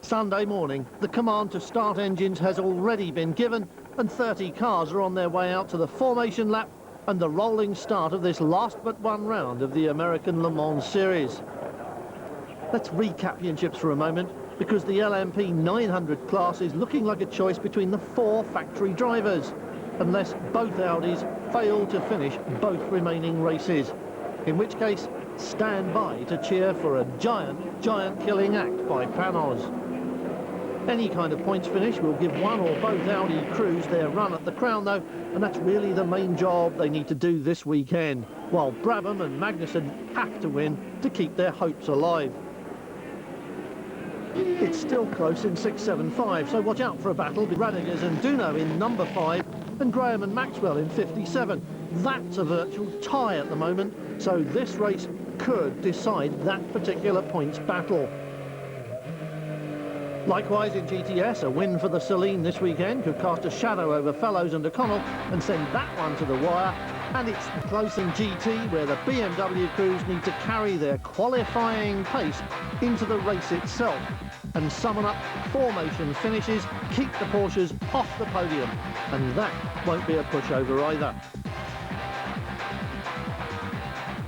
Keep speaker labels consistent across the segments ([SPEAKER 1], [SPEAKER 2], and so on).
[SPEAKER 1] Sunday morning, the command to start engines has already been given and 30 cars are on their way out to the formation lap and the rolling start of this last but one round of the American Le Mans Series. Let's recap championships for a moment, because the LMP 900 class is looking like a choice between the 4 factory drivers, unless both Audis fail to finish both remaining races, in which case stand by to cheer for a giant killing act by Panos. Any kind of points finish will give one or both Audi crews their run at the crown though, and that's really the main job they need to do this weekend, while Brabham and Magnussen have to win to keep their hopes alive. It's still close in 6.75, so watch out for a battle with Radegers and Duno in number 5 and Graham and Maxwell in 57. That's a virtual tie at the moment, so this race could decide that particular points battle. Likewise in GTS, a win for the Celine this weekend could cast a shadow over Fellows and O'Connell and send that one to the wire. And it's close in GT, where the BMW crews need to carry their qualifying pace into the race itself and summon up formation finishes, keep the Porsches off the podium. And that won't be a pushover either.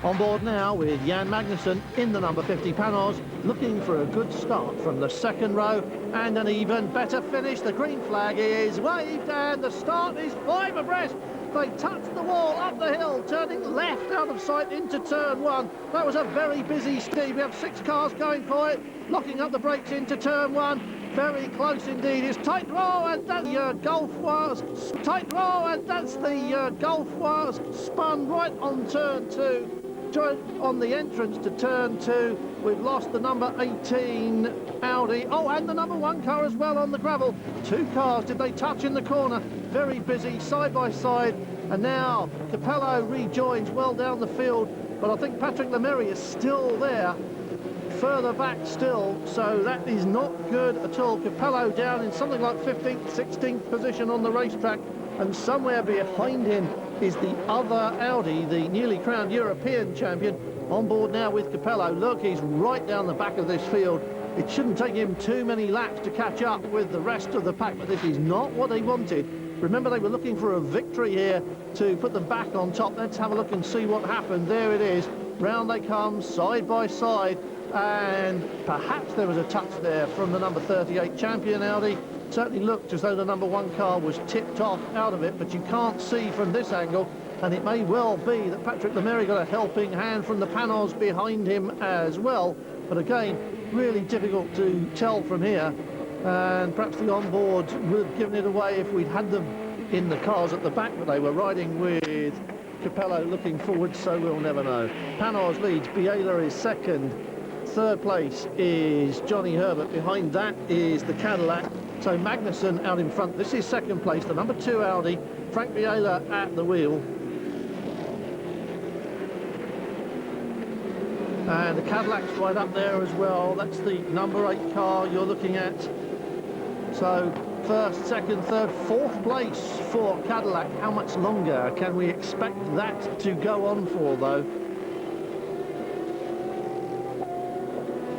[SPEAKER 1] On board now with Jan Magnussen in the number 50 Panos, looking for a good start from the second row and an even better finish. The green flag is waved and the start is 5 abreast. They touched the wall up the hill, turning left out of sight into turn 1. That was a very busy Steve. We have 6 cars going for it, locking up the brakes into turn 1. Very close indeed. It's tight row, and that's the Gulf wires. Tight row, and that's the Gulf wires spun right on turn 2. On the entrance to turn 2, we've lost the number 18 Audi. Oh, and the number 1 car as well on the gravel. 2 cars, did they touch in the corner? Very busy, side by side. And now Capello rejoins well down the field, but I think Patrick Lemairy is still there, further back still, so that is not good at all. Capello down in something like 15th, 16th position on the racetrack, and somewhere behind him is the other Audi, the newly crowned European champion, on board now with Capello. Look, he's right down the back of this field. It shouldn't take him too many laps to catch up with the rest of the pack, but this is not what they wanted. Remember, they were looking for a victory here to put them back on top. Let's have a look and see what happened. There it is. Round they come, side by side, and perhaps there was a touch there from the number 38 champion Audi. Certainly looked as though the number 1 car was tipped off out of it, but you can't see from this angle, and it may well be that Patrick Lemairy got a helping hand from the Panos behind him as well. But again, really difficult to tell from here, and perhaps the onboard would have given it away if we'd had them in the cars at the back, but they were riding with Capello looking forward, so we'll never know. Panos leads, Biela is second, third place is Johnny Herbert, behind that is the Cadillac. So Magnussen out in front. This is second place, the number 2 Audi. Frank Biela at the wheel. And the Cadillac's right up there as well. That's the number 8 car you're looking at. So first, second, third, fourth place for Cadillac. How much longer can we expect that to go on for, though?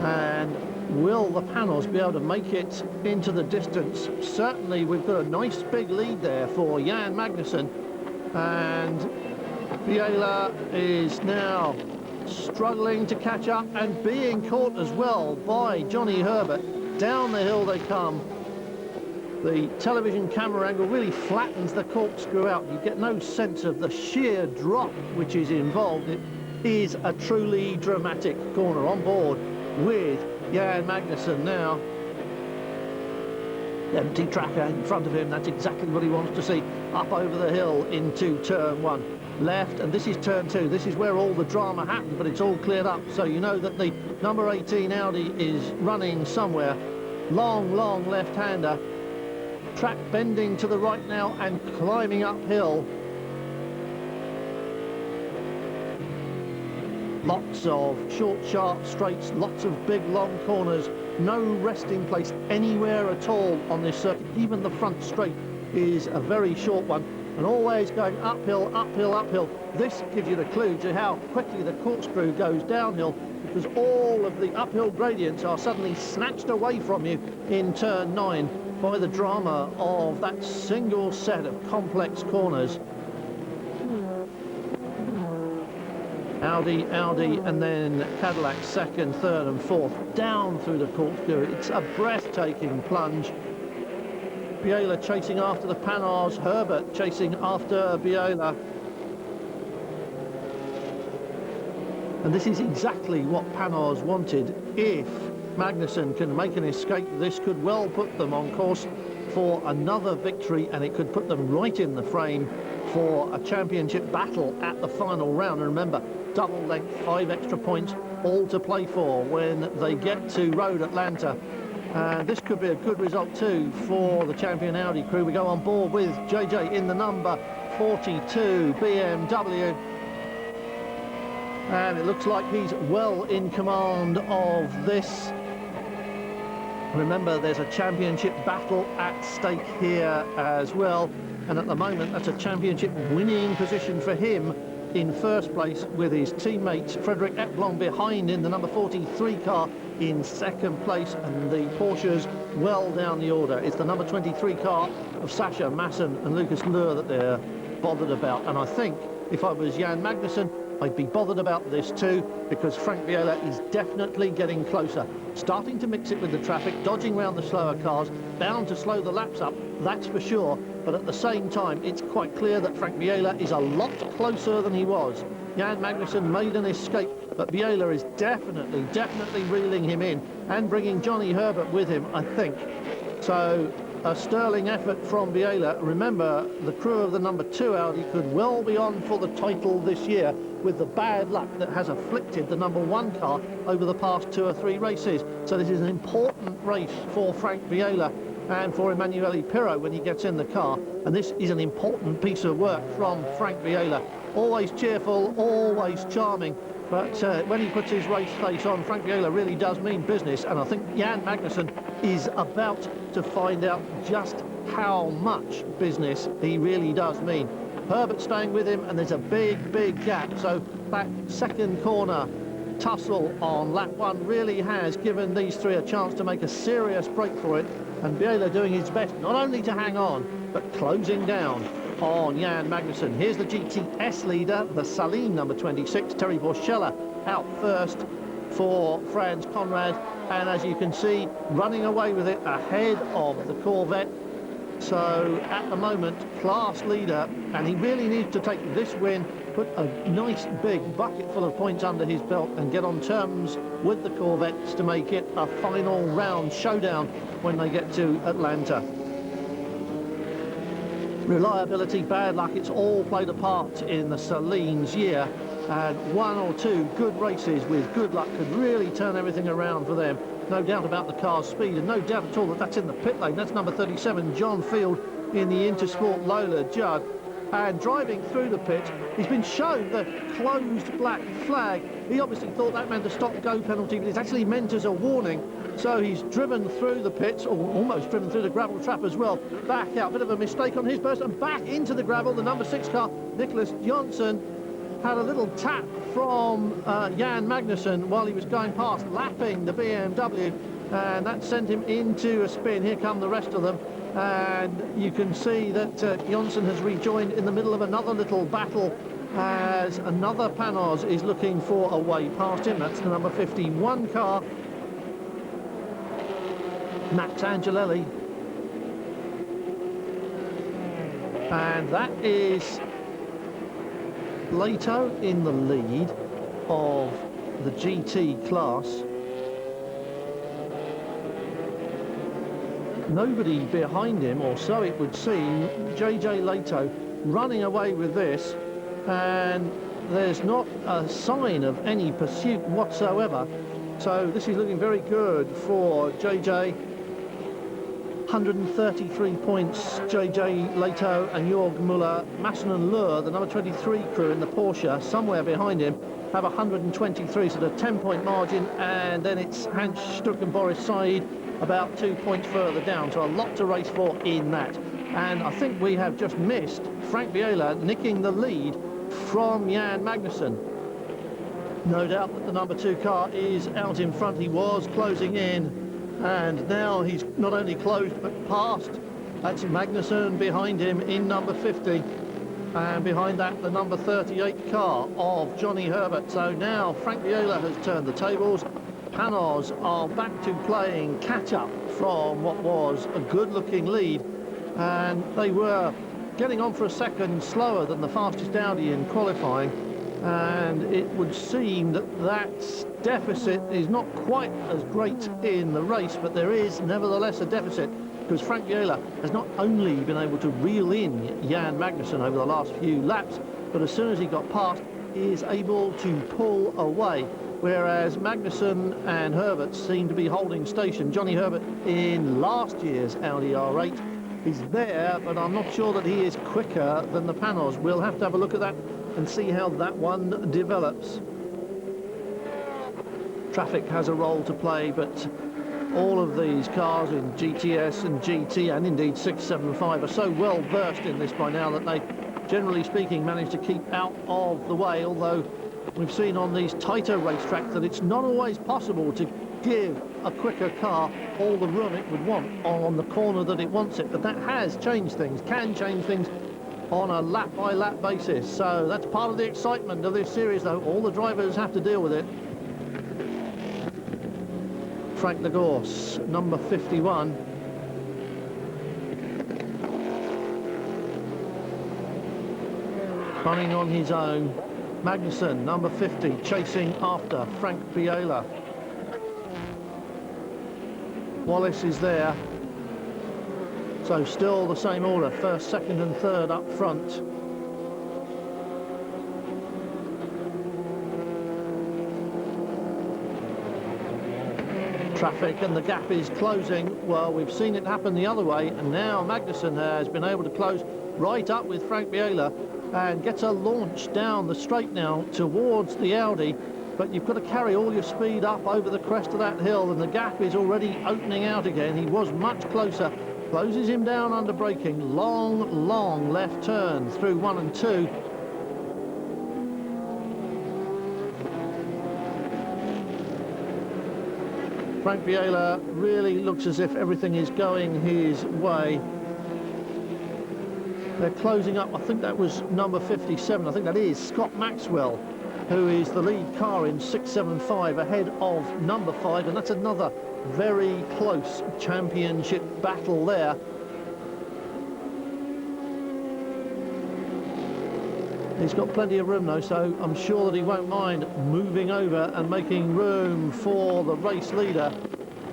[SPEAKER 1] And will the Panos be able to make it into the distance? Certainly we've got a nice big lead there for Jan Magnussen, and Biela is now struggling to catch up and being caught as well by Johnny Herbert. Down the hill they come. The television camera angle really flattens the corkscrew out. You get no sense of the sheer drop which is involved. It is a truly dramatic corner. On board with Jan Magnussen now. Empty track in front of him, that's exactly what he wants to see. Up over the hill into turn 1. Left, and this is turn 2. This is where all the drama happened, but it's all cleared up. So you know that the number 18 Audi is running somewhere. Long left-hander. Track bending to the right now and climbing uphill. Lots of short, sharp straights, lots of big, long corners. No resting place anywhere at all on this circuit. Even the front straight is a very short one, and always going uphill, uphill, uphill. This gives you the clue to how quickly the corkscrew goes downhill. because all of the uphill gradients are suddenly snatched away from you in turn 9 by the drama of that single set of complex corners. Audi, and then Cadillac second, third and fourth, down through the corkscrew. It's a breathtaking plunge. Biela chasing after the Panhars, Herbert chasing after Biela. And this is exactly what Panhars wanted. If Magnussen can make an escape, this could well put them on course for another victory, and it could put them right in the frame for a championship battle at the final round. And remember, double length, 5 extra points, all to play for when they get to Road Atlanta. And this could be a good result too for the champion Audi crew. We go on board with JJ in the number 42 BMW. And it looks like he's well in command of this. Remember, there's a championship battle at stake here as well. And at the moment, that's a championship winning position for him in first place, with his teammates Frederick Eplon behind in the number 43 car in second place, and the Porsches well down the order. It's the number 23 car of Sasha Masson and Lucas Luhr that they're bothered about. And I think if I was Jan Magnussen, I'd be bothered about this too, because Frank Biela is definitely getting closer, starting to mix it with the traffic, dodging around the slower cars, bound to slow the laps up, that's for sure. But at the same time, it's quite clear that Frank Biela is a lot closer than he was. Jan Magnussen made an escape, but Biela is definitely reeling him in and bringing Johnny Herbert with him, I think. So a sterling effort from Biela. Remember, the crew of the number 2 Audi could well be on for the title this year, with the bad luck that has afflicted the number 1 car over the past 2 or 3 races. So this is an important race for Frank Biela and for Emanuele Pirro when he gets in the car. And this is an important piece of work from Frank Biela. Always cheerful, always charming. But when he puts his race face on, Frank Biela really does mean business. And I think Jan Magnussen is about to find out just how much business he really does mean. Herbert staying with him, and there's a big gap. So that second corner tussle on lap 1 really has given these 3 a chance to make a serious break for it. And Biela doing his best not only to hang on, but closing down on Jan Magnussen. Here's the GTS leader, the Saleen number 26, Terry Borchella, out first for Franz Conrad. And as you can see, running away with it ahead of the Corvette. So at the moment, class leader, and he really needs to take this win, put a nice big bucket full of points under his belt and get on terms with the Corvettes to make it a final round showdown when they get to Atlanta. Reliability, bad luck, it's all played a part in the Saleen's year, and 1 or 2 good races with good luck could really turn everything around for them. No doubt about the car's speed, and no doubt at all that that's in the pit lane. That's number 37, John Field, in the Intersport Lola Jug. And driving through the pit, he's been shown the closed black flag. He obviously thought that meant a stop-go penalty, but it's actually meant as a warning. So he's driven through the pits, or almost driven through the gravel trap as well. Back out, bit of a mistake on his burst, and back into the gravel. The number 6 car, Nicholas Johnson, had a little tap from Jan Magnussen while he was going past, lapping the BMW, and that sent him into a spin. Here come the rest of them, and you can see that Johnson has rejoined in the middle of another little battle as another Panhars is looking for a way past him. That's the number 51 car, Max Angelelli, and that is Lato in the lead of the GT class. Nobody behind him, or so it would seem. JJ Lato running away with this, and there's not a sign of any pursuit whatsoever. So this is looking very good for JJ. 133 points, JJ Lato and Jörg Müller. Masson and Luhr, the number 23 crew in the Porsche, somewhere behind him, have 123, so the 10-point margin, and then it's Hans Stuck and Boris Said about 2 points further down, so a lot to race for in that. And I think we have just missed Frank Biela nicking the lead from Jan Magnussen. No doubt that the number 2 car is out in front. He was closing in, and now he's not only closed but passed. That's Magnussen behind him in number 50, and behind that the number 38 car of Johnny Herbert. So now Frank Biela has turned the tables. Panos are back to playing catch-up from what was a good-looking lead, and they were getting on for a second slower than the fastest Audi in qualifying. And it would seem that that deficit is not quite as great in the race, but there is nevertheless a deficit, because Frank Biela has not only been able to reel in Jan Magnussen over the last few laps, but as soon as he got past, he is able to pull away, whereas Magnussen and Herbert seem to be holding station. Johnny Herbert in last year's Audi R8 is there, but I'm not sure that he is quicker than the Panos. We'll have to have a look at that and see how that one develops. Traffic has a role to play, but all of these cars in GTS and GT and indeed 675 are so well versed in this by now that they, generally speaking, manage to keep out of the way, although we've seen on these tighter racetracks that it's not always possible to give a quicker car all the room it would want on the corner that it wants it. But that has changed things, can change things on a lap-by-lap basis. So that's part of the excitement of this series, though. All the drivers have to deal with it. Frank Lagorce, number 51. Running on his own. Magnussen, number 50, chasing after Frank Biela. Wallace is there. So still the same order, first, second and third up front. Traffic and the gap is closing. Well, we've seen it happen the other way, and now Magnussen has been able to close right up with Frank Biela and gets a launch down the straight now towards the Audi. But you've got to carry all your speed up over the crest of that hill, and the gap is already opening out again. He was much closer. Closes him down under braking. Long left turn through 1 and 2. Frank Biela really looks as if everything is going his way. They're closing up. I think that was number 57. I think that is Scott Maxwell, who is the lead car in 675, ahead of number 5, and that's another very close championship battle there. He's got plenty of room though, so I'm sure that he won't mind moving over and making room for the race leader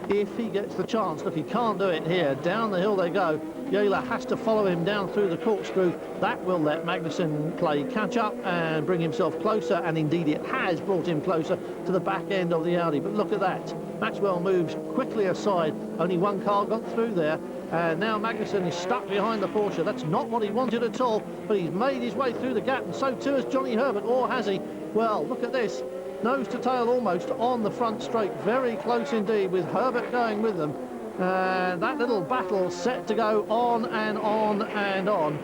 [SPEAKER 1] if he gets the chance. Look, he can't do it here. Down the hill they go. Biela has to follow him down through the corkscrew. That will let Magnussen play catch up and bring himself closer, and indeed it has brought him closer to the back end of the Audi. But look at that. Maxwell moves quickly aside. Only one car got through there, and now Magnussen is stuck behind the Porsche. That's not what he wanted at all, but he's made his way through the gap, and so too has Johnny Herbert, or has he? Well, look at this. Nose to tail almost on the front straight. Very close indeed, with Herbert going with them. And that little battle set to go on and on and on.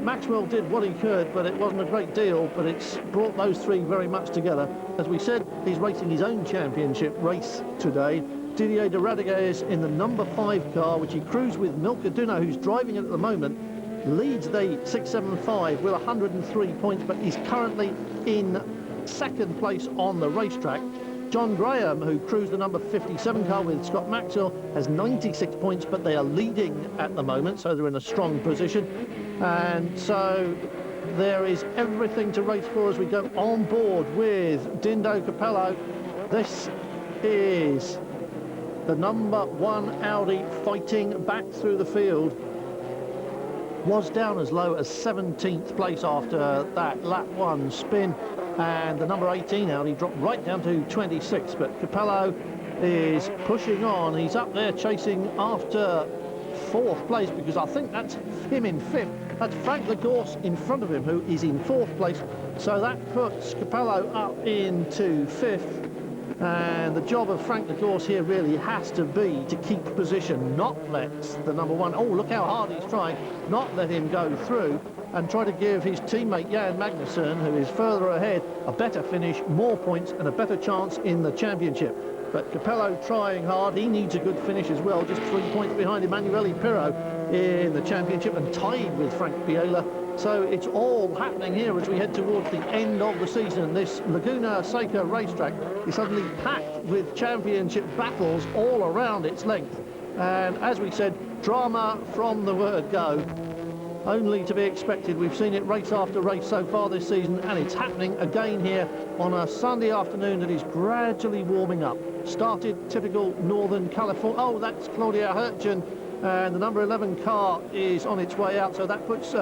[SPEAKER 1] Maxwell did what he could, but it wasn't a great deal, but it's brought those three very much together. As we said, he's racing his own championship race today. Didier de Radiguez in the number 5 car, which he crews with Milka Duno, who's driving it at the moment, leads the 675 with 103 points, but is currently in second place on the racetrack. John Graham, who crews the number 57 car with Scott Maxwell, has 96 points, but they are leading at the moment, so they're in a strong position. And so there is everything to race for as we go on board with Dindo Capello. This is the number 1 Audi fighting back through the field. Was down as low as 17th place after that lap 1 spin, and the number 18 Audi dropped right down to 26, but Capello is pushing on. He's up there chasing after 4th place, because I think that's him in 5th. That's Frank Lagorce in front of him, who is in 4th place, so that puts Capello up into 5th. And the job of Frank Lagorce here really has to be to keep position, not let the number one, oh, look how hard he's trying, not let him go through, and try to give his teammate Jan Magnussen, who is further ahead, a better finish, more points and a better chance in the championship. But Capello trying hard, he needs a good finish as well, just 3 points behind Emanuele Pirro in the championship and tied with Frank Biela. So it's all happening here as we head towards the end of the season. This Laguna Seca racetrack is suddenly packed with championship battles all around its length. And as we said, drama from the word go. Only to be expected. We've seen it race after race so far this season, and it's happening again here on a Sunday afternoon that is gradually warming up. Started typical Northern California. Oh, that's Claudia Hurtgen, and the number 11 car is on its way out, so that puts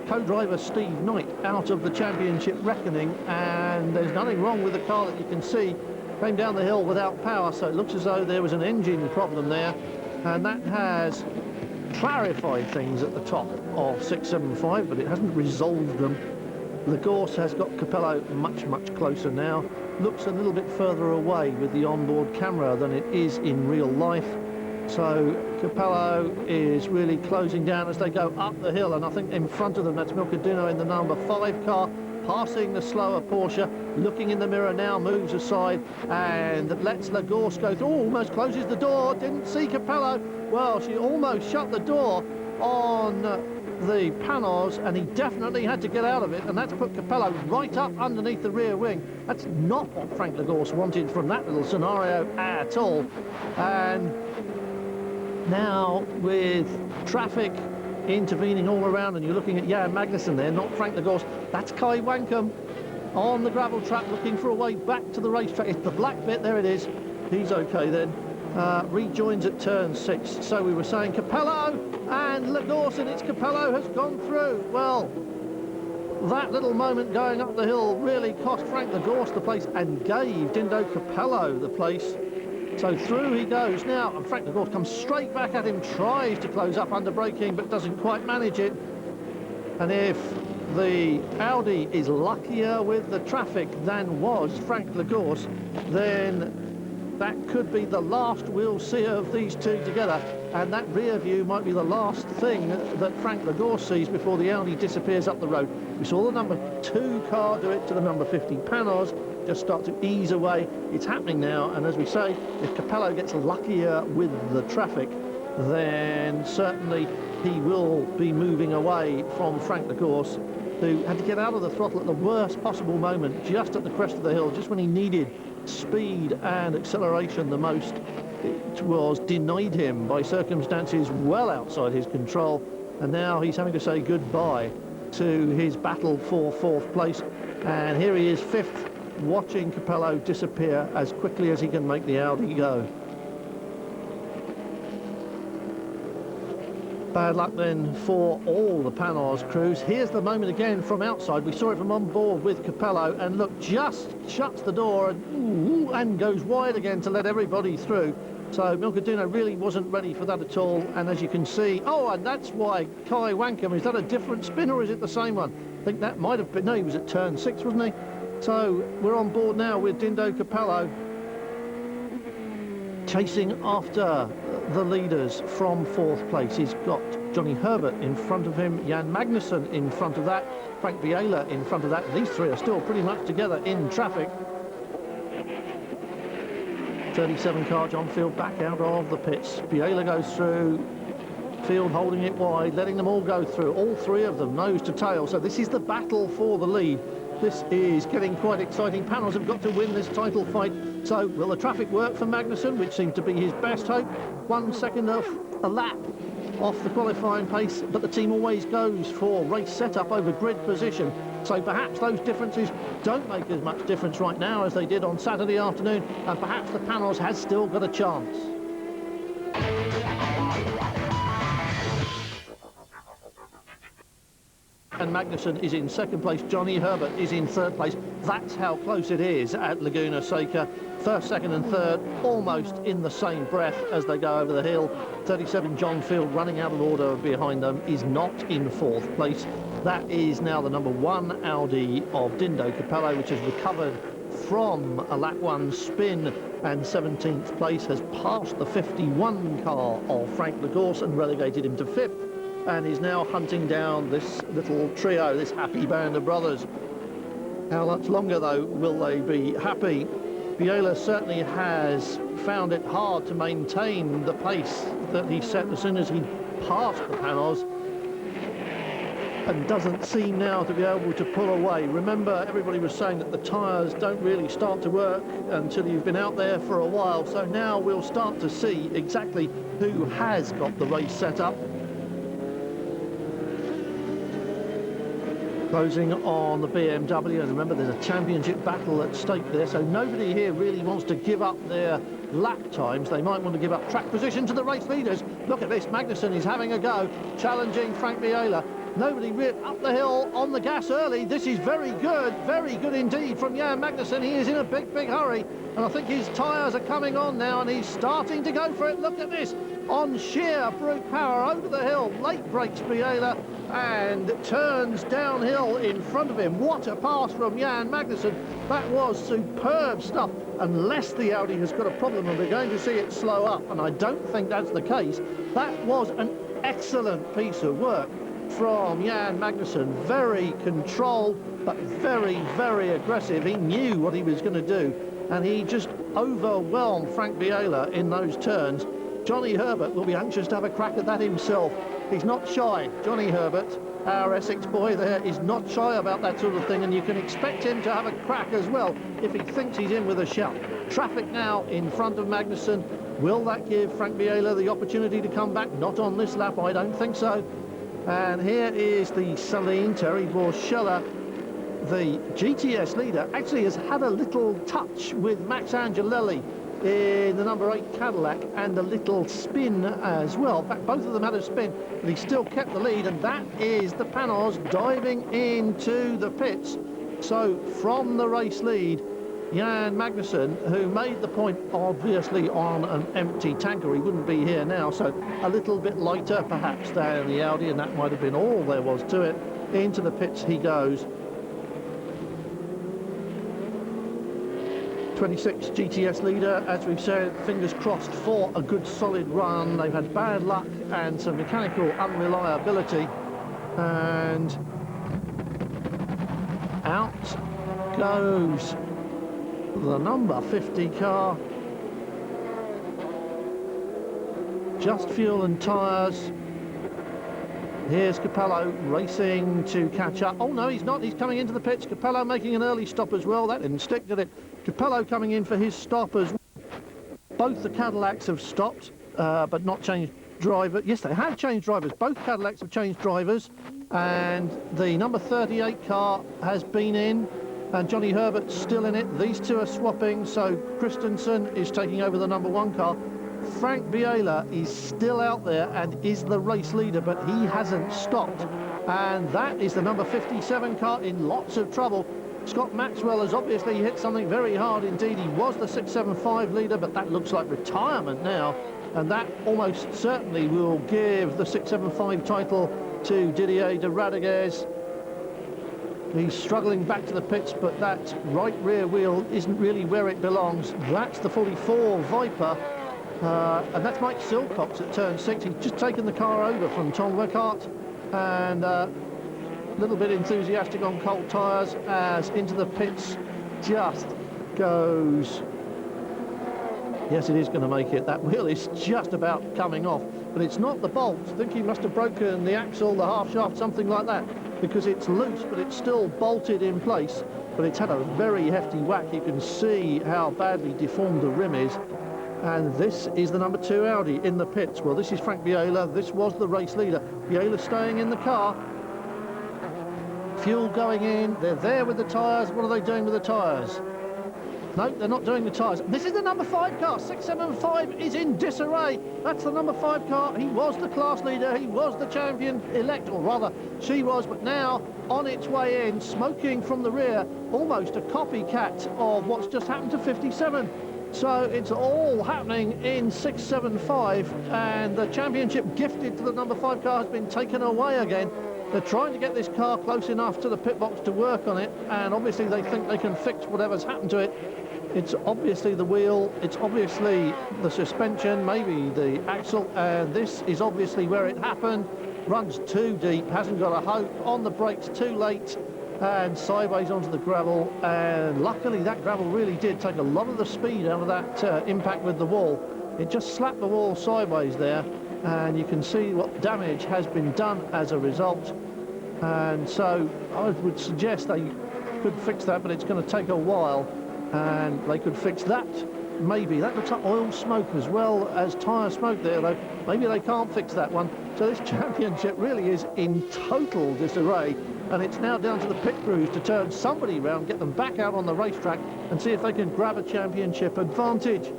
[SPEAKER 1] co-driver Steve Knight out of the championship reckoning, and there's nothing wrong with the car that you can see. Came down the hill without power, so it looks as though there was an engine problem there, and that has clarified things at the top of 675, but it hasn't resolved them. Lagorce has got Capello much closer now. Looks a little bit further away with the onboard camera than it is in real life. So Capello is really closing down as they go up the hill, and I think in front of them that's Milcadino in the number 5 car, passing the slower Porsche, looking in the mirror now, moves aside and lets Lagorce go through. Oh, almost closes the door, didn't see Capello. Well, she almost shut the door on the Panos, and he definitely had to get out of it, and that's put Capello right up underneath the rear wing. That's not what Frank Lagorce wanted from that little scenario at all. And now with traffic intervening all around, and you're looking at Jan Magnussen there, not Frank Lagorce, that's Kai Wankum on the gravel track looking for a way back to the racetrack. It's the black bit, there it is. He's okay then. Rejoins at turn 6. So we were saying Capello and Lagorce, and it's Capello has gone through. Well, that little moment going up the hill really cost Frank Lagorce the place and gave Dindo Capello the place. So through he goes now, and Frank Lagorce comes straight back at him, tries to close up under braking, but doesn't quite manage it. And if the Audi is luckier with the traffic than was Frank Lagorce, then that could be the last we'll see of these two together, and that rear view might be the last thing that Frank Lagorce sees before the Audi disappears up the road. We saw the number 2 car do it to the number 50 Panos, just start to ease away. It's happening now, and as we say, if Capello gets luckier with the traffic, then certainly he will be moving away from Frank Lagorce, who had to get out of the throttle at the worst possible moment, just at the crest of the hill, just when he needed speed and acceleration the most. It was denied him by circumstances well outside his control, and now he's having to say goodbye to his battle for 4th place. And here he is 5th, watching Capello disappear as quickly as he can make the Audi go. Bad luck then for all the Panos crews. Here's the moment again from outside. We saw it from on board with Capello, and look, just shuts the door and goes wide again to let everybody through. So Milcadino really wasn't ready for that at all, and as you can see, oh, and that's why Kai Wankum, is that a different spin or is it the same one? I think that might have been, no, he was at turn 6, wasn't he? So we're on board now with Dindo Capello, chasing after the leaders from 4th place. He's got Johnny Herbert in front of him, Jan Magnussen in front of that, Frank Biela in front of that. These three are still pretty much together in traffic. 37 car John Field back out of the pits. Biela goes through, Field holding it wide, letting them all go through, all 3 of them nose to tail. So this is the battle for the lead. This is getting quite exciting. Panos have got to win this title fight. So will the traffic work for Magnussen, which seemed to be his best hope? 1 second off a lap off the qualifying pace, but the team always goes for race setup over grid position. So perhaps those differences don't make as much difference right now as they did on Saturday afternoon, and perhaps the Panos has still got a chance. And Magnussen is in 2nd place, Johnny Herbert is in 3rd place. That's how close it is at Laguna Seca. 1st, 2nd and 3rd almost in the same breath as they go over the hill. 37 John Field running out of order behind them is not in 4th place. That is now the number 1 Audi of Dindo Capello, which has recovered from a lap 1 spin and 17th place has passed the 51 car of Frank Lagorce and relegated him to 5th, and is now hunting down this little trio, this happy band of brothers. How much longer, though, will they be happy? Biela certainly has found it hard to maintain the pace that he set as soon as he passed the panels, and doesn't seem now to be able to pull away. Remember, everybody was saying that the tyres don't really start to work until you've been out there for a while, so now we'll start to see exactly who has got the race set up. Closing on the BMW, and remember there's a championship battle at stake there, so nobody here really wants to give up their lap times. They might want to give up track position to the race leaders. Look at this, Magnussen is having a go, challenging Frank Biela. Nobody up the hill on the gas early. This is very good indeed from Jan Magnussen. He is in a big hurry, and I think his tyres are coming on now, and he's starting to go for it. Look at this, on sheer brute power over the hill. Late brakes Biela and turns downhill in front of him. What a pass from Jan Magnussen. That was superb stuff, unless the Audi has got a problem and we're going to see it slow up, and I don't think that's the case. That was an excellent piece of work from Jan Magnussen. Very controlled, but very aggressive. He knew what he was going to do, and he just overwhelmed Frank Biela in those turns. Johnny Herbert will be anxious to have a crack at that himself. He's not shy. Johnny Herbert, our Essex boy there, is not shy about that sort of thing, and you can expect him to have a crack as well if he thinks he's in with a shout. Traffic now in front of Magnussen. Will that give Frank Biela the opportunity to come back? Not on this lap, I don't think so. And here is the Saleen, Terry Borchella, the GTS leader. Actually has had a little touch with Max Angelelli in the number 8 Cadillac, and a little spin as well. In fact, both of them had a spin, but he still kept the lead, and that is the Panos diving into the pits. So from the race lead, Jan Magnussen, who made the point obviously on an empty tanker, he wouldn't be here now, so a little bit lighter perhaps than the Audi, and that might have been all there was to it. Into the pits he goes. 26 GTS leader, as we've said, fingers crossed for a good solid run. They've had bad luck and some mechanical unreliability, and out goes the number 50 car. Just fuel and tyres. Here's Capello racing to catch up. Oh no, he's not, he's coming into the pits. Capello making an early stop as well. That didn't stick, did it? Capello coming in for his stop as well. Both the Cadillacs have stopped, but not changed driver. Yes, they have changed drivers. Both Cadillacs have changed drivers, and the number 38 car has been in, and Johnny Herbert's still in it. These two are swapping, so Christensen is taking over the number 1 car. Frank Biela is still out there and is the race leader, but he hasn't stopped, and that is the number 57 car in lots of trouble. Scott Maxwell has obviously hit something very hard indeed. He was the 675 leader, but that looks like retirement now, and that almost certainly will give the 675 title to Didier de Radiguez. He's struggling back to the pits, but that right rear wheel isn't really where it belongs. That's the 44 Viper, and that's Mike Silcox at turn 6. He's just taken the car over from Tom Weckhardt, and a little bit enthusiastic on cold tyres as into the pits just goes. Yes, it is going to make it. That wheel is just about coming off, but it's not the bolt. I think he must have broken the axle, the half shaft, something like that, because it's loose, but it's still bolted in place. But it's had a very hefty whack. You can see how badly deformed the rim is. And this is the number 2 Audi in the pits. Well, this is Frank Biela. This was the race leader. Biela staying in the car. Fuel going in. They're there with the tyres. What are they doing with the tyres? No, they're not doing the tyres. This is the number 5 car. 675 is in disarray. That's the number 5 car. He was the class leader. He was the champion-elect, or rather, she was. But now, on its way in, smoking from the rear, almost a copycat of what's just happened to 57. So it's all happening in 675, and the championship gifted to the number 5 car has been taken away again. They're trying to get this car close enough to the pit box to work on it, and obviously they think they can fix whatever's happened to it. It's obviously the wheel, it's obviously the suspension, maybe the axle, and this is obviously where it happened. Runs too deep, hasn't got a hope, on the brakes too late, and sideways onto the gravel. And luckily that gravel really did take a lot of the speed out of that impact with the wall. It just slapped the wall sideways there, and you can see what damage has been done as a result. And so I would suggest they could fix that, but it's going to take a while, and they could fix that. Maybe that looks like oil smoke as well as tyre smoke there, though maybe they can't fix that one. So this championship really is in total disarray, and it's now down to the pit crews to turn somebody round, get them back out on the racetrack and see if they can grab a championship advantage.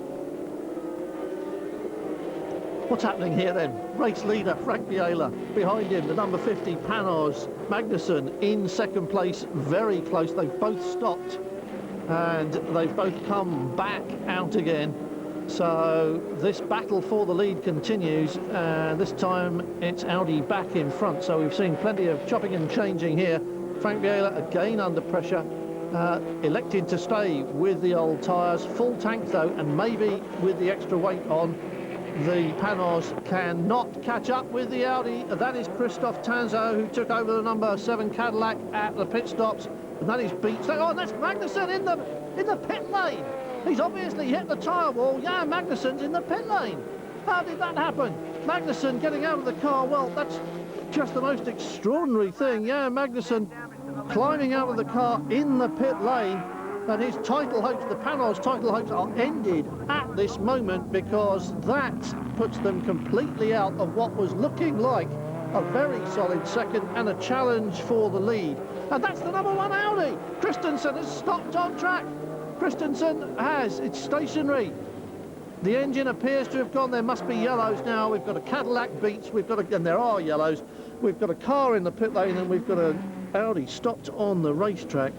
[SPEAKER 1] What's happening here then? Race leader Frank Biela, behind him the number 50 Panos, Magnussen in second place, very close. They've both stopped and they've both come back out again. So this battle for the lead continues, and this time it's Audi back in front. So we've seen plenty of chopping and changing here. Frank Biela again under pressure, elected to stay with the old tyres, full tank though, and maybe with the extra weight on, the Panos cannot catch up with the Audi. That is Christophe Tanzo, who took over the number 7 Cadillac at the pit stops, and that is beats. Oh, and that's Magnussen in the pit lane. He's obviously hit the tyre wall. Yeah, Magnussen's in the pit lane. How did that happen? Magnussen getting out of the car. Well, that's just the most extraordinary thing. Yeah, Magnussen climbing out of the car in the pit lane. And his title hopes, the Panos' title hopes, are ended at this moment, because that puts them completely out of what was looking like a very solid second and a challenge for the lead. And that's the number 1 Audi. Christensen has stopped on track. Christensen has, it's stationary. The engine appears to have gone. There must be yellows now. We've got a Cadillac Beats, and there are yellows. We've got a car in the pit lane, and we've got an Audi stopped on the racetrack.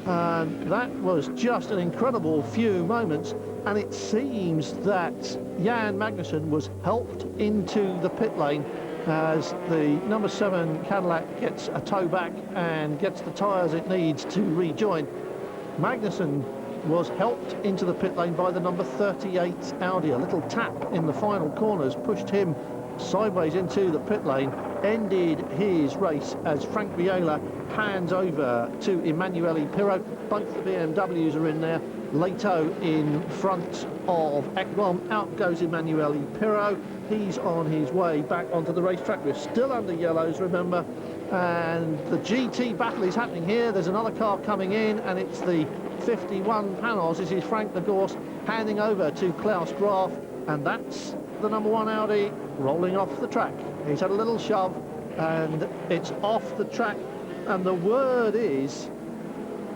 [SPEAKER 1] And that was just an incredible few moments, and it seems that Jan Magnussen was helped into the pit lane as the number 7 Cadillac gets a tow back and gets the tyres it needs to rejoin. Magnussen was helped into the pit lane by the number 38 Audi. A little tap in the final corners pushed him sideways into the pit lane, ended his race as Frank Biela hands over to Emanuele Pirro. Both the BMWs are in there. Leto in front of Ekbom. Out goes Emanuele Pirro. He's on his way back onto the racetrack. We're still under yellows, remember, and the GT battle is happening here. There's another car coming in, and it's the 51 Panos. This is Frank de Gorst handing over to Klaus Graf, and that's the number 1 Audi rolling off the track. He's had a little shove and it's off the track, and the word is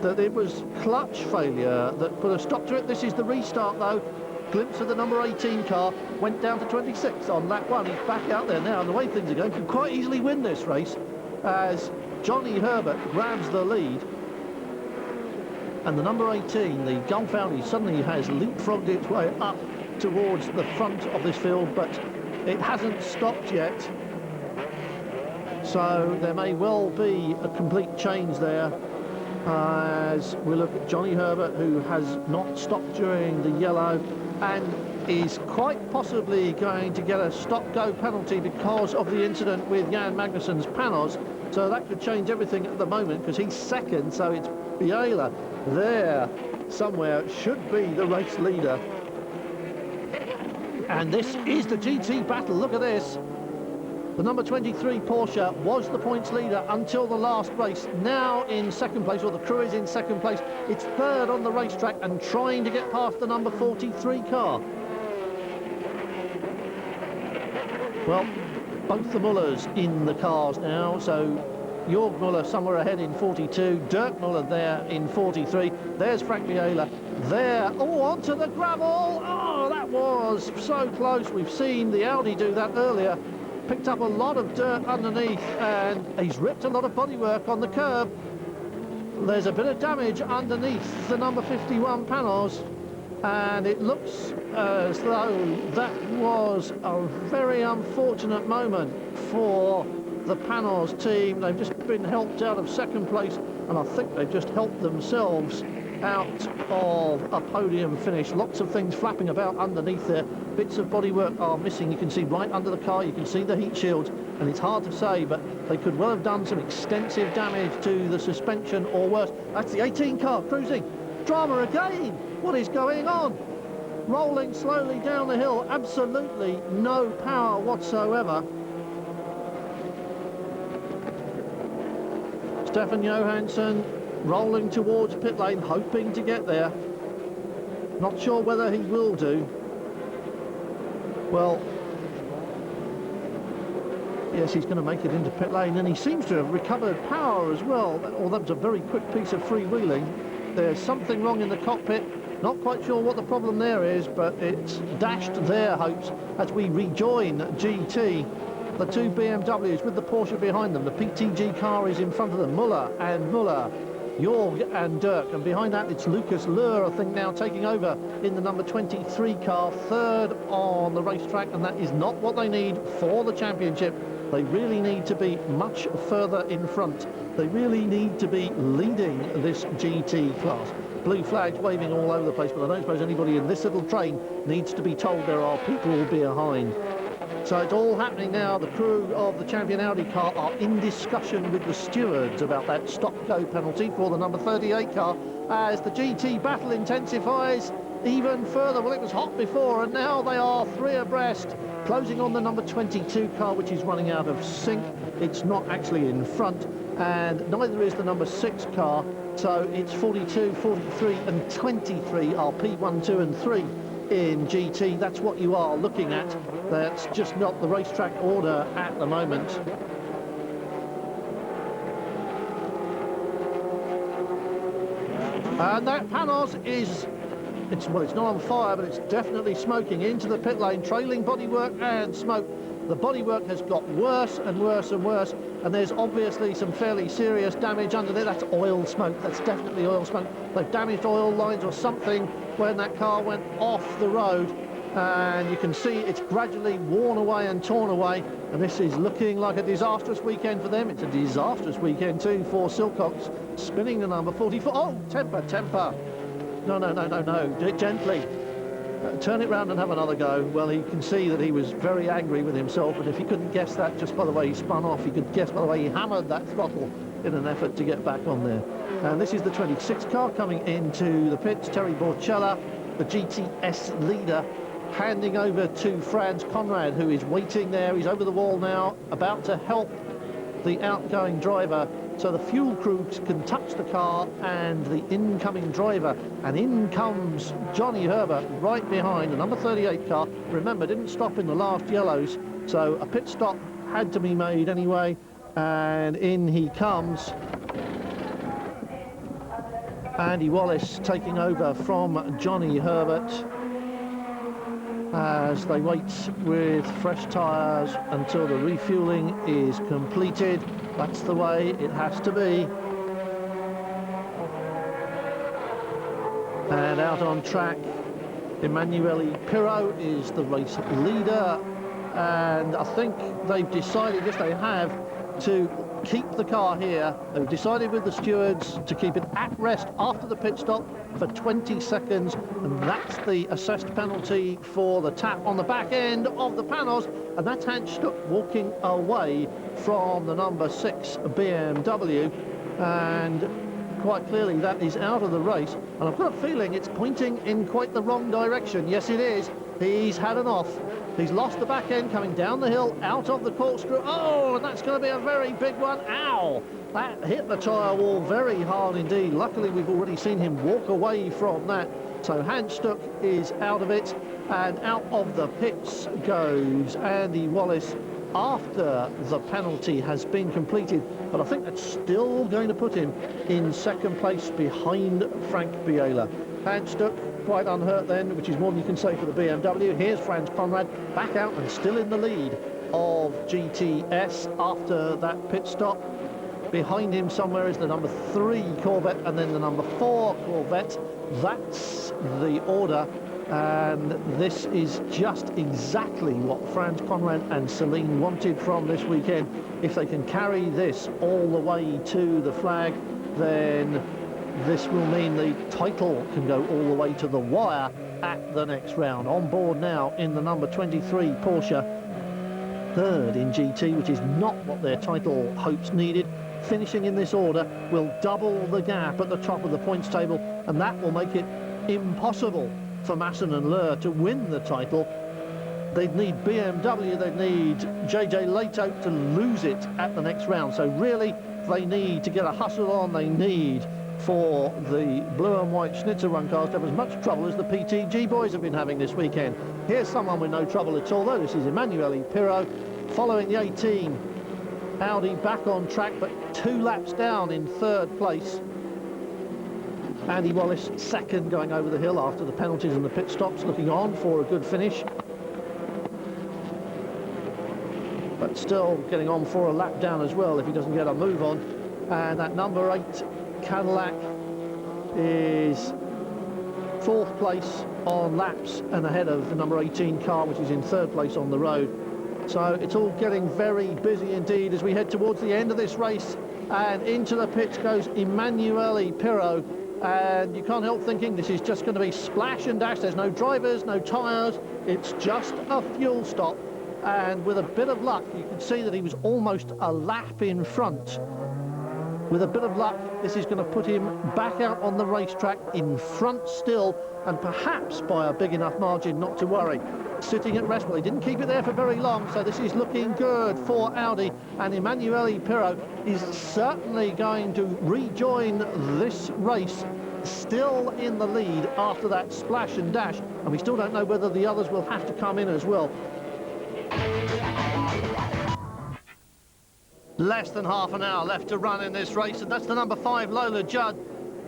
[SPEAKER 1] that it was clutch failure that put a stop to it. This is the restart though. Glimpse of the number 18 car, went down to 26 on lap 1. He's back out there now, and the way things are going, could quite easily win this race as Johnny Herbert grabs the lead. And the number 18, the Gulf Audi, suddenly has leapfrogged its way up towards the front of this field, but it hasn't stopped yet. So there may well be a complete change there as we look at Johnny Herbert, who has not stopped during the yellow and is quite possibly going to get a stop-go penalty because of the incident with Jan Magnussen's Panos. So that could change everything at the moment, because he's second, so it's Biela there somewhere, should be the race leader. And this is the GT battle. Look at this. The number 23 Porsche was the points leader until the last race. Now in second place, or the crew is in second place. It's third on the racetrack and trying to get past the number 43 car. Well, both the Mullers in the cars now. So Jörg Muller somewhere ahead in 42. Dirk Muller there in 43. There's Frank Biela there. Oh, onto the gravel. Oh, that was so close. We've seen the Audi do that earlier. Picked up a lot of dirt underneath, and he's ripped a lot of bodywork on the curb. There's a bit of damage underneath the number 51 Panos, and it looks as though that was a very unfortunate moment for the Panos team. They've just been helped out of second place, and I think they've just helped themselves out of a podium finish. Lots of things flapping about underneath there. Bits of bodywork are missing. You can see right under the car, you can see the heat shields, and it's hard to say, but they could well have done some extensive damage to the suspension or worse. That's the 18 car cruising. Drama again. What is going on? Rolling slowly down the hill, absolutely no power whatsoever. Stefan Johansson rolling towards pit lane, hoping to get there. Not sure whether he will do. Well, yes, he's going to make it into pit lane, and he seems to have recovered power as well. Although that was a very quick piece of freewheeling. There's something wrong in the cockpit. Not quite sure what the problem there is, but it's dashed their hopes as we rejoin GT. The two BMWs with the Porsche behind them. The PTG car is in front of them. Muller and Muller, Jorg and Dirk, and behind that it's Lucas Luhr, I think, now taking over in the number 23 car, third on the racetrack, and that is not what they need for the championship. They really need to be much further in front. They really need to be leading this GT class. Blue flags waving all over the place, but I don't suppose anybody in this little train needs to be told there are people behind. So it's all happening now. The crew of the champion Audi car are in discussion with the stewards about that stop-go penalty for the number 38 car as the GT battle intensifies even further. Well, it was hot before, and now they are three abreast, closing on the number 22 car, which is running out of sync. It's not actually in front, and neither is the number 6 car. So it's 42, 43 and 23 are P1, 2 and 3 in GT. That's what you are looking at. That's just not the racetrack order at the moment. And that Panos is, it's not on fire, but it's definitely smoking into the pit lane, trailing bodywork and smoke. The bodywork has got worse and worse and worse, and there's obviously some fairly serious damage under there. That's oil smoke. That's definitely oil smoke. They've damaged oil lines or something when that car went off the road, and you can see it's gradually worn away and torn away, and this is looking like a disastrous weekend for them. It's a disastrous weekend too for Silcox, spinning the number 44. Oh, temper. No, gently. Turn it round and have another go. Well, he can see that he was very angry with himself, and if he couldn't guess that just by the way he spun off, he could guess by the way he hammered that throttle in an effort to get back on there. And this is the 26 car coming into the pits. Terry Borchella, the GTS leader, handing over to Franz Conrad, who is waiting there. He's over the wall now, about to help the outgoing driver so the fuel crew can touch the car and the incoming driver. And in comes Johnny Herbert right behind the number 38 car. Remember, didn't stop in the last yellows, so a pit stop had to be made anyway, and in he comes. Andy Wallace taking over from Johnny Herbert as they wait with fresh tyres until the refuelling is completed. That's the way it has to be. And out on track, Emanuele Pirro is the race leader, and I think they've decided, yes they have, to keep the car here. They've decided with the stewards to keep it at rest after the pit stop for 20 seconds, and that's the assessed penalty for the tap on the back end of the Panos, and that's Hans Stuck walking away from the number 6 BMW, and quite clearly that is out of the race, and I've got a feeling it's pointing in quite the wrong direction. Yes, it is. He's had an off. He's lost the back end coming down the hill out of the corkscrew. Oh, and that's going to be a very big one. Ow! That hit the tyre wall very hard indeed. Luckily, we've already seen him walk away from that. So Hans Stuck is out of it, and out of the pits goes Andy Wallace after the penalty has been completed. But I think that's still going to put him in second place behind Frank Biela. Hans Stuck quite unhurt then, which is more than you can say for the BMW. Here's Franz Conrad back out and still in the lead of GTS after that pit stop. Behind him somewhere is the number 3 Corvette and then the number 4 Corvette. That's the order, and this is just exactly what Franz Conrad and Celine wanted from this weekend. If they can carry this all the way to the flag, then this will mean the title can go all the way to the wire at the next round. On board now in the number 23 Porsche, third in GT, which is not what their title hopes needed. Finishing in this order will double the gap at the top of the points table, and that will make it impossible for Masson and Löhr to win the title. They'd need BMW, they'd need JJ Leto to lose it at the next round. So really, they need to get a hustle on. They need for the blue and white Schnitzer run cars to have as much trouble as the PTG boys have been having this weekend. Here's someone with no trouble at all, though. This is Emanuele Pirro, following the 18. Audi back on track, but 2 laps down in third place. Andy Wallace second, going over the hill after the penalties and the pit stops, looking on for a good finish. But still getting on for a lap down as well if he doesn't get a move on. And that number 8 Cadillac is fourth place on laps and ahead of the number 18 car, which is in third place on the road. So it's all getting very busy indeed as we head towards the end of this race, and into the pits goes Emanuele Pirro. And you can't help thinking this is just going to be splash and dash. There's no drivers, no tyres, it's just a fuel stop. And with a bit of luck, you can see that he was almost a lap in front. With a bit of luck, this is going to put him back out on the racetrack in front still, and perhaps by a big enough margin not to worry. Sitting at rest, well, he didn't keep it there for very long, so this is looking good for Audi, and Emanuele Pirro is certainly going to rejoin this race still in the lead after that splash and dash, and we still don't know whether the others will have to come in as well. Less than half an hour left to run in this race, and that's the number 5 Lola Judd.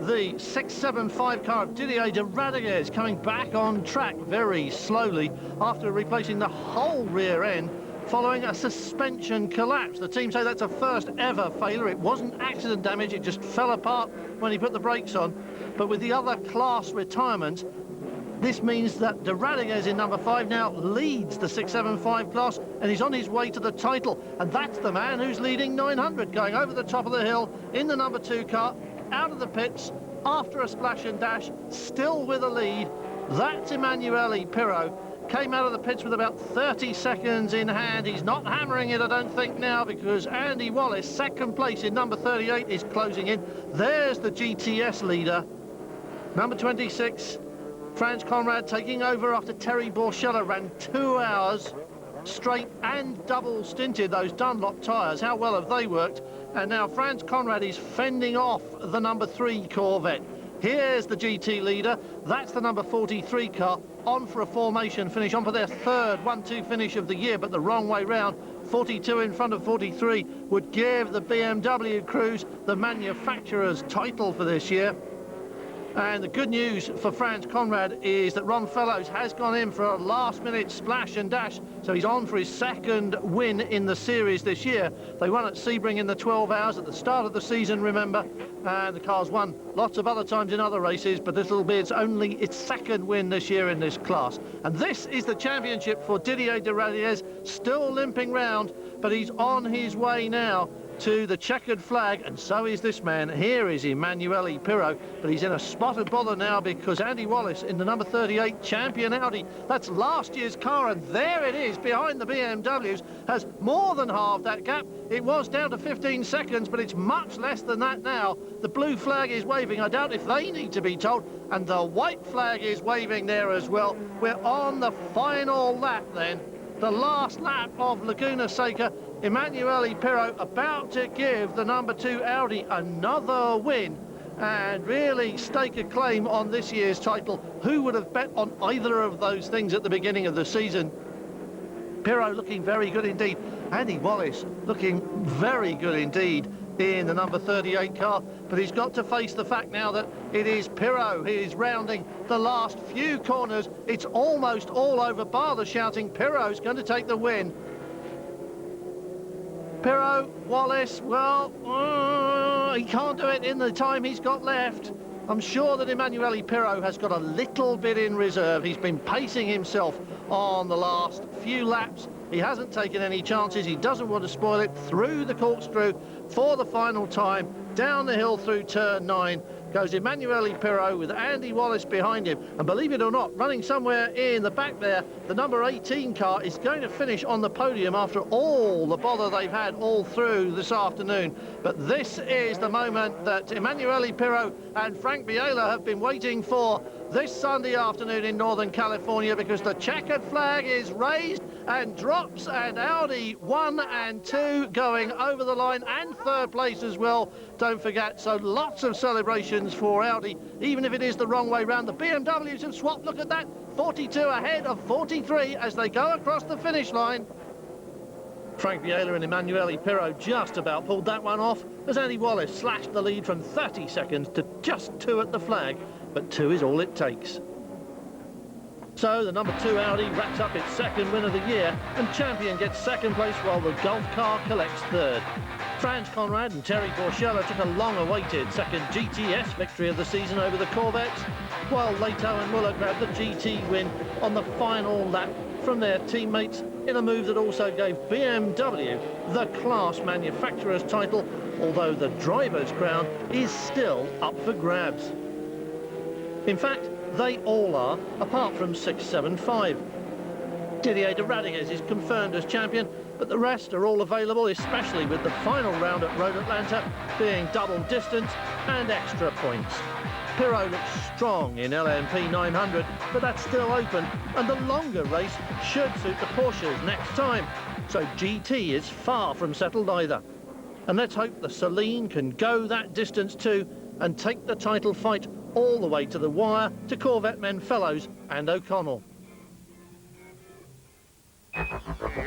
[SPEAKER 1] The 675 car of Didier de Radiguez coming back on track very slowly after replacing the whole rear end following a suspension collapse. The team say that's a first ever failure. It wasn't accident damage, it just fell apart when he put the brakes on. But with the other class retirements, this means that de Radiguez in number 5 now leads the 675 class, and he's on his way to the title. And that's the man who's leading 900, going over the top of the hill in the number 2 car, out of the pits after a splash and dash, still with a lead. That's Emanuele Pirro. Came out of the pits with about 30 seconds in hand. He's not hammering it, I don't think, now, because Andy Wallace, second place in number 38, is closing in. There's the GTS leader, number 26. Franz Conrad taking over after Terry Borchella ran 2 hours straight and double stinted those Dunlop tyres. How well have they worked? And now Franz Conrad is fending off the number 3 Corvette. Here's the GT leader. That's the number 43 car, on for a formation finish, on for their third 1-2 finish of the year, but the wrong way round. 42 in front of 43 would give the BMW crews the manufacturer's title for this year. And the good news for Franz Conrad is that Ron Fellows has gone in for a last-minute splash and dash, so he's on for his second win in the series this year. They won at Sebring in the 12 hours at the start of the season, remember, and the car's won lots of other times in other races, but this will be only its second win this year in this class. And this is the championship for Didier de Radiguez, still limping round, but he's on his way now to the checkered flag, and so is this man. Here is Emanuele Pirro, but he's in a spot of bother now because Andy Wallace in the number 38 champion Audi, that's last year's car, and there it is behind the BMWs, has more than halved that gap. It was down to 15 seconds, but it's much less than that now. The blue flag is waving. I doubt if they need to be told, and the white flag is waving there as well. We're on the final lap then, the last lap of Laguna Seca. Emanuele Pirro about to give the number 2 Audi another win and really stake a claim on this year's title. Who would have bet on either of those things at the beginning of the season? Pirro looking very good indeed. Andy Wallace looking very good indeed in the number 38 car, but he's got to face the fact now that it is Pirro who is rounding the last few corners. It's almost all over, bar the shouting. Pirro's going to take the win. Pirro, Wallace, well, he can't do it in the time he's got left. I'm sure that Emanuele Pirro has got a little bit in reserve. He's been pacing himself on the last few laps. He hasn't taken any chances. He doesn't want to spoil it. Through the corkscrew for the final time, down the hill through turn 9, goes Emanuele Pirro with Andy Wallace behind him. And believe it or not, running somewhere in the back there, the number 18 car is going to finish on the podium after all the bother they've had all through this afternoon. But this is the moment that Emanuele Pirro and Frank Biela have been waiting for this Sunday afternoon in Northern California, because the checkered flag is raised and drops, and Audi 1 and 2 going over the line, and third place as well, don't forget. So lots of celebrations for Audi, even if it is the wrong way round. The BMWs have swapped, look at that, 42 ahead of 43 as they go across the finish line. Frank Biela and Emanuele Pirro just about pulled that one off as Andy Wallace slashed the lead from 30 seconds to just 2 at the flag, but 2 is all it takes. So the number 2 Audi wraps up its second win of the year, and Champion gets second place while the Golf car collects third. Franz Conrad and Terry Borchella took a long-awaited second GTS victory of the season over the Corvettes, while Leto and Muller grabbed the GT win on the final lap from their teammates in a move that also gave BMW the class manufacturer's title, although the driver's crown is still up for grabs. In fact, they all are, apart from 675. Didier de Radiguez is confirmed as champion, but the rest are all available, especially with the final round at Road Atlanta being double distance and extra points. Pirro looks strong in LMP 900, but that's still open, and the longer race should suit the Porsches next time. So GT is far from settled either. And let's hope the Celine can go that distance too and take the title fight all the way to the wire to Corvette men Fellows and O'Connell.